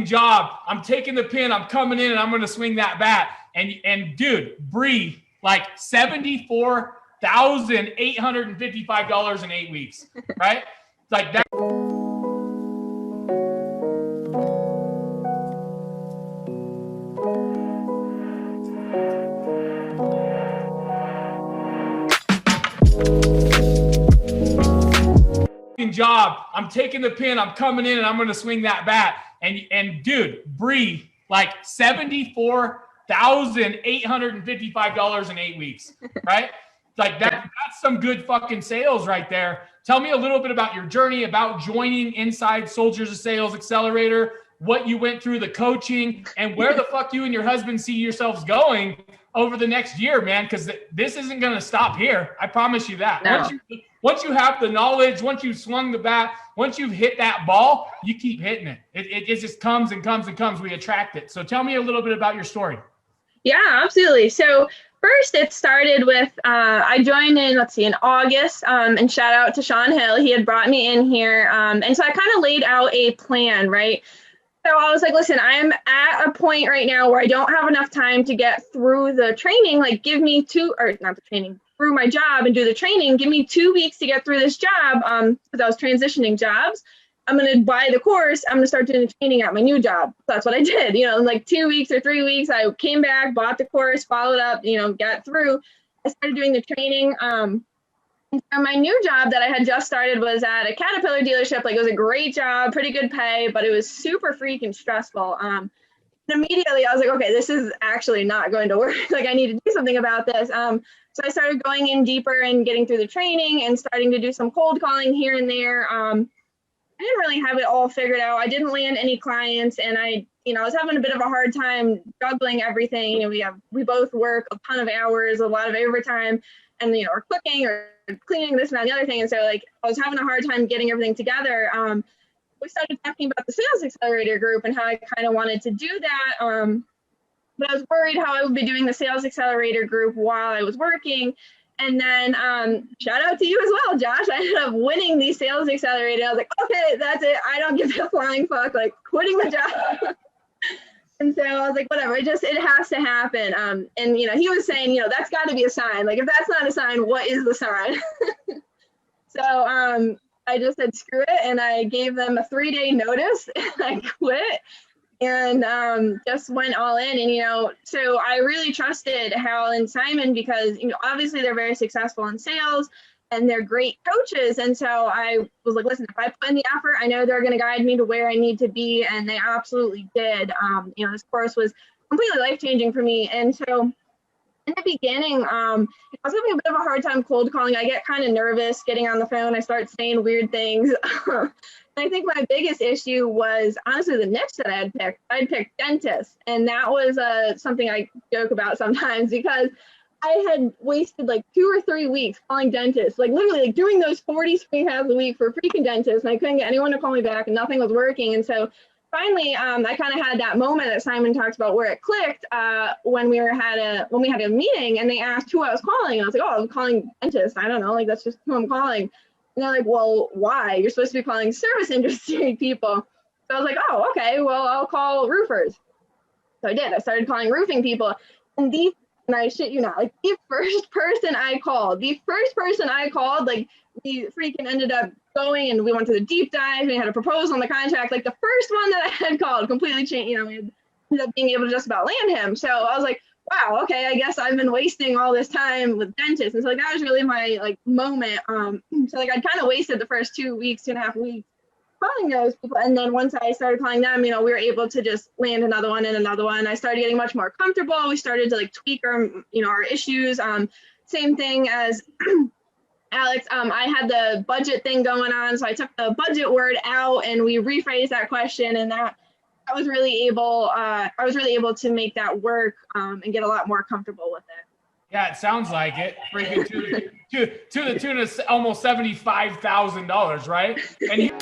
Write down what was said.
job. I'm taking the pin. I'm coming in and I'm going to swing that bat. And dude, Bri, like $74,855 in 8 weeks, right? Like that. Job. I'm taking the pin. I'm coming in and I'm going to swing that bat. And dude, Bri, like $74,855 in 8 weeks, right? Like that's some good fucking sales right there. Tell me a little bit about your journey, about joining inside Soldiers of Sales Accelerator, what you went through, the coaching, and where the fuck you and your husband see yourselves going over the next year, man, because this isn't going to stop here. I promise you that. No. Once you have the knowledge, once you've swung the bat, once you've hit that ball, you keep hitting it. It just comes and comes and comes. We attract it. So tell me a little bit about your story. Yeah, absolutely. So first it started with, I joined in August, and shout out to Sean Hill. He had brought me in here. And so I kind of laid out a plan, right? So I was like, listen, I'm at a point right now where I don't have enough time to get through the training. Like through my job and do the training. Give me 2 weeks to get through this job, because I was transitioning jobs. I'm going to buy the course. I'm going to start doing the training at my new job. So that's what I did. In like 2 weeks or 3 weeks, I came back, bought the course, followed up, got through. I started doing the training. And so my new job that I had just started was at a Caterpillar dealership. Like it was a great job, pretty good pay, but it was super freaking stressful. And immediately I was like, okay, this is actually not going to work. Like I need to do something about this. So I started going in deeper and getting through the training and starting to do some cold calling here and there. I didn't really have it all figured out. I didn't land any clients, and I was having a bit of a hard time juggling everything. We both work a ton of hours, a lot of overtime, and we're cooking or cleaning, this and that, and the other thing. And so like I was having a hard time getting everything together. We started talking about the Sales Accelerator group and how I kind of wanted to do that. But I was worried how I would be doing the Sales Accelerator group while I was working. And then shout out to you as well, Josh. I ended up winning the Sales Accelerator. I was like, okay, that's it. I don't give a flying fuck, like quitting the job. And so I was like, whatever, it has to happen. And he was saying, that's got to be a sign. Like if that's not a sign, what is the sign? So I just said, screw it. And I gave them a 3-day notice and I quit. And just went all in. And, so I really trusted Hal and Simon because, obviously they're very successful in sales and they're great coaches. And so I was like, listen, if I put in the effort, I know they're going to guide me to where I need to be. And they absolutely did. This course was completely life-changing for me. And so in the beginning, I was having a bit of a hard time cold calling. I get kind of nervous getting on the phone. I start saying weird things. I think my biggest issue was honestly the niche that I had picked. I'd picked dentist, and that was something I joke about sometimes because I had wasted like 2 or 3 weeks calling dentists, like literally like doing those 40 screencasts a week for freaking dentists, and I couldn't get anyone to call me back, and nothing was working. And so finally, I kind of had that moment that Simon talks about where it clicked when we had a meeting, and they asked who I was calling, and I was like, oh, I'm calling dentist. I don't know, like that's just who I'm calling. And they're like, well, why? You're supposed to be calling service industry people. So I was like, oh, okay, well, I'll call roofers. So I did. I started calling roofing people. And I shit you not, like the first person I called, like we freaking ended up going and we went to the deep dive and we had a proposal on the contract. Like the first one that I had called completely changed, we ended up being able to just about land him. So I was like, wow, okay, I guess I've been wasting all this time with dentists. And so like that was really my like moment. So like I'd kind of wasted the first 2.5 weeks calling those people. And then once I started calling them, we were able to just land another one and another one. I started getting much more comfortable. We started to like tweak our issues. Same thing as Alex, I had the budget thing going on. So I took the budget word out and we rephrased that question, and I was really able to make that work and get a lot more comfortable with it. Yeah, it sounds like it. Freaking to the tune of almost $75,000, right? And